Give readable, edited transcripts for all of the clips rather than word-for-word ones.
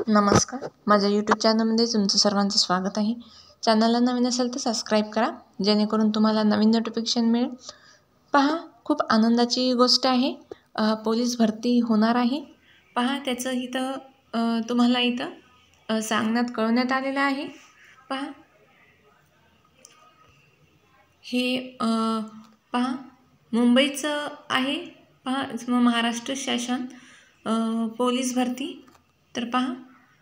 नमस्कार, माझ्या यूट्यूब चॅनलमध्ये तुमचं सर्वांचं स्वागत आहे. चॅनलला नवीन असेल तर सबस्क्राईब करा, जेणेकरून तुम्हाला नवीन नोटिफिकेशन मिळेल. पहा, खूप आनंदाची गोष्ट आहे. पोलीस भरती होणार आहे. पहा, त्याचं इथं तुम्हाला इथं सांगण्यात कळवण्यात आलेलं आहे. पहा, हे पहा मुंबईचं आहे. पहा, महाराष्ट्र शासन पोलीस भरती. तर पहा,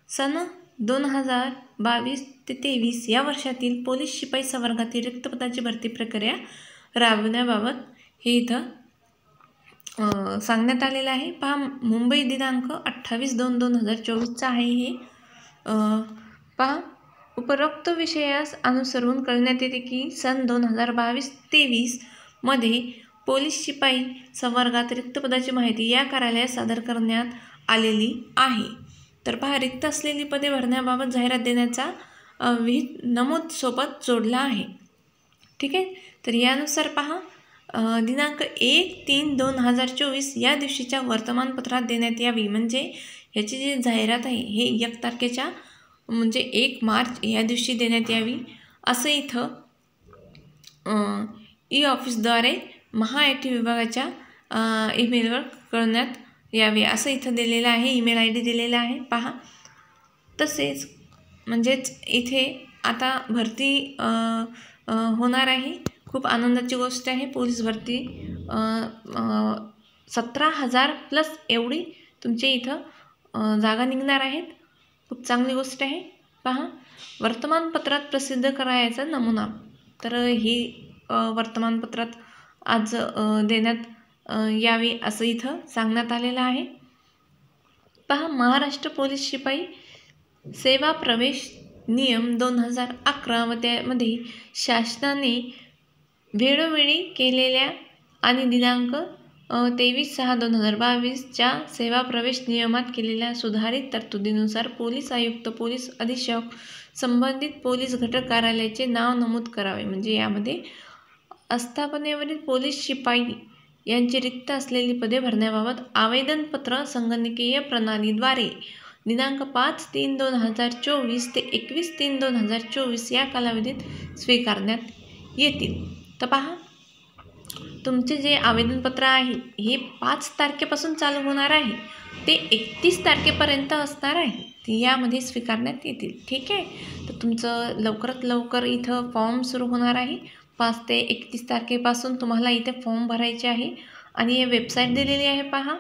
सन 2022 ते 23 या वर्षातील पोलीस शिपाई संवर्गातील रिक्त पदाची भरती प्रक्रिया राबवण्याबाबत हे इथं सांगण्यात आलेलं आहे. पहा, मुंबई दिनांक 28/2/2024 आहे हे. पहा, उपरोक्त विषयास अनुसरून कळविण्यात येते की सन 2022-23 मध्ये पोलीस शिपाई संवर्गात रिक्त पदाची माहिती या कार्यालयात सादर करण्यात आलेली आहे. तर पहा, रिक्त असलेली पदे भरण्याबाबत जाहिरात देण्याचा विहित नमूद सोबत जोडला आहे. ठीक आहे. तर यानुसार पहा, दिनांक 1/3/2024 या दिवशीच्या वर्तमानपत्रात देण्यात यावी. म्हणजे ह्याची जी जाहिरात आहे हे 1 तारखेच्या म्हणजे 1 मार्च या दिवशी देण्यात यावी असं इथं ऑफिसद्वारे महा-IT विभागाच्या ईमेलवर कळवण्यात यावे असं इथं दिलेलं आहे. ईमेल ID दिलेला आहे. पहा, तसेच म्हणजेच इथे आता भरती होणार आहे. खूप आनंदाची गोष्ट आहे. पोलीस भरती 17,000 प्लस एवढी तुमचे इथं जागा निघणार आहेत. खूप चांगली गोष्ट आहे. पहा, वर्तमानपत्रात प्रसिद्ध करायचा नमुना. तर ही वर्तमानपत्रात आज देण्यात यावी असं इथं सांगण्यात आलेलं आहे. पहा, महाराष्ट्र पोलीस शिपाई सेवा प्रवेश नियम 2011 व त्यामध्ये शासनाने वेळोवेळी केलेल्या आणि दिनांक 23/6/2022 सेवा प्रवेश नियमात केलेल्या सुधारित तरतुदीनुसार पोलीस आयुक्त, पोलीस अधीक्षक संबंधित पोलीस घटक कार्यालयाचे नाव नमूद करावे. म्हणजे यामध्ये आस्थापनेवरील पोलीस शिपाई यांची रिक्त असलेली पदे भरण्याबाबत आवेदनपत्र संगणकीय प्रणालीद्वारे दिनांक 5/3/2024 ते 21/3/2024 या कालावधीत स्वीकारण्यात येतील. तर पहा, तुमचे जे आवेदनपत्र आहे हे 5 तारखेपासून चालू होणार आहे ते 31 तारखेपर्यंत असणार आहे. ते यामध्ये स्वीकारण्यात येतील. ठीक आहे. तर तुमचं लवकरात लवकर इथं फॉर्म सुरू होणार आहे. 5 ते 31 तारखेपासून तुम्हाला इथे फॉर्म भरायचे आहे. आणि हे वेबसाईट दिलेली आहे. पहा,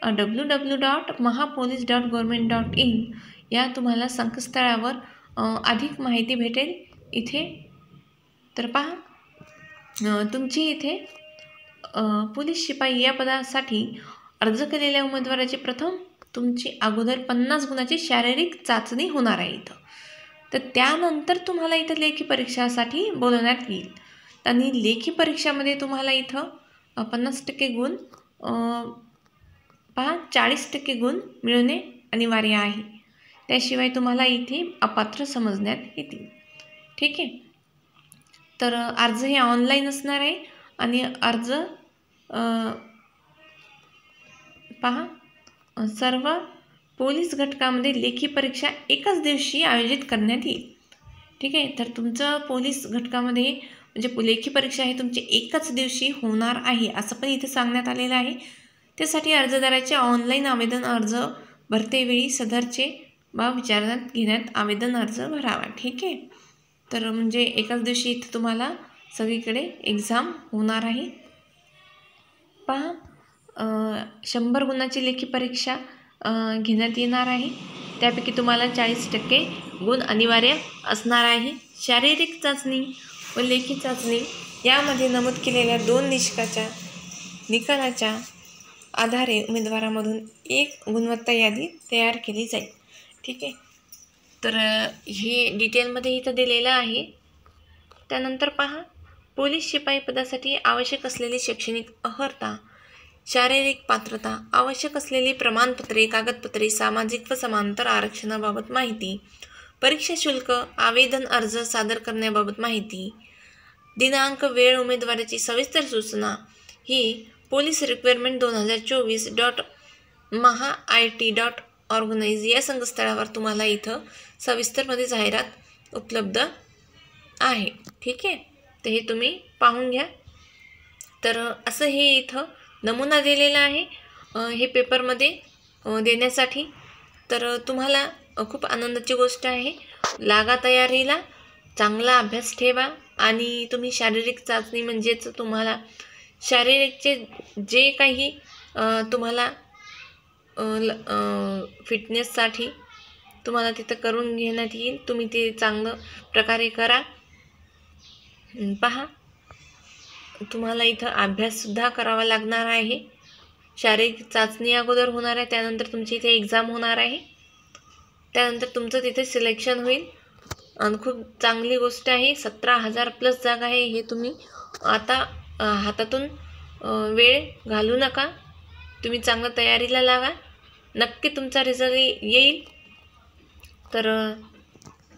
www.mahapolice.government.in या तुम्हाला संकेतस्थळावर अधिक माहिती भेटेल इथे. तर पहा, तुमची इथे पोलीस शिपाई या पदासाठी अर्ज केलेल्या उमेदवाराची प्रथम तुमची अगोदर 50 गुणाची शारीरिक चाचणी होणार आहे इथं. तर त्यानंतर तुम्हाला इथं लेखी परीक्षासाठी बोलवण्यात येईल. आणि लेखी परीक्षामध्ये तुम्हाला इथं 50% गुण पहा 40% गुण मिळवणे अनिवार्य आहे. त्याशिवाय तुम्हाला इथे अपात्र समजण्यात येतील. ठीक आहे. तर अर्ज हे ऑनलाईन असणार आहे. आणि अर्ज पहा, सर्व पोलीस घटकामध्ये लेखी परीक्षा एकाच दिवशी आयोजित करण्यात येईल. ठीक आहे. तर तुमचं पोलीस घटकामध्ये म्हणजे लेखी परीक्षा हे तुमची एकाच दिवशी होणार आहे असं पण इथे सांगण्यात आलेलं आहे. त्यासाठी अर्जदाराचे ऑनलाईन आवेदन अर्ज भरतेवेळी सदरचे बाब विचारण्यात घेण्यात आवेदन अर्ज भरावा. ठीक आहे. तर म्हणजे एकाच दिवशी इथे तुम्हाला सगळीकडे एक्झाम होणार आहे. पहा, 100 गुणाची लेखी परीक्षा घेण्यात येणार आहे. त्यापैकी तुम्हाला 40% गुण अनिवार्य असणार आहे. शारीरिक चाचणी व लेखी चाचणी यामध्ये नमूद केलेल्या 2 निकालाच्या आधारे उमेदवारामधून एक गुणवत्ता यादी तयार केली जाईल. ठीक आहे. तर हे डिटेलमध्ये इथं दिलेलं आहे. त्यानंतर पहा, पोलीस शिपाई पदासाठी आवश्यक असलेली शैक्षणिक अर्हता, शारीरिक पात्रता, आवश्यक असलेली प्रमाणपत्रे, कागदपत्रे, सामाजिक व समांतर आरक्षणाबाबत माहिती, परीक्षा शुल्क, आवेदन अर्ज सादर करण्याबाबत माहिती, दिनांक, वेळ, उमेदवाराची सविस्तर सूचना ही पोलीस रिक्वायरमेंट 2024.mahaIT ऑर्गनाइज या संकेतस्थळावर तुम्हाला इथं सविस्तरमध्ये जाहिरात उपलब्ध आहे. ठीक आहे, तर हे तुम्ही पाहून घ्या. तर असं हे इथं नमुना दिलेला आहे हे पेपरमध्ये देण्यासाठी. तर तुम्हाला खूप आनंदाची गोष्ट आहे. लागा तयारीला, चांगला अभ्यास ठेवा आणि तुम्ही शारीरिक चाचणी म्हणजेच तुम्हाला शारीरिकचे जे काही तुम्हाला फिटनेससाठी तुम्हाला तिथं करून घेण्यात येईल, तुम्ही ते चांगलं प्रकारे करा. पहा, तुम्हाला इथं अभ्याससुद्धा करावा लागणार आहे. शारीरिक चाचणी अगोदर होणार आहे, त्यानंतर तुमची इथे एक्झाम होणार आहे, त्यानंतर तुमचं तिथे सिलेक्शन होईल. आणि खूप चांगली गोष्ट आहे. 17,000 प्लस जागा आहे. हे तुम्ही आता हातातून वेळ घालू नका. तुम्ही चांगल्या तयारीला लागा, नक्की तुमचा रिझल्ट येईल. तर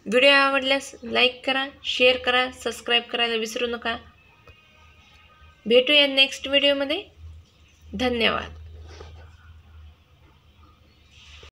व्हिडिओ आवडल्यास लाईक करा, शेअर करा, सबस्क्राईब करायला विसरू नका. भेटूया नेक्स्ट व्हिडिओमध्ये. धन्यवाद.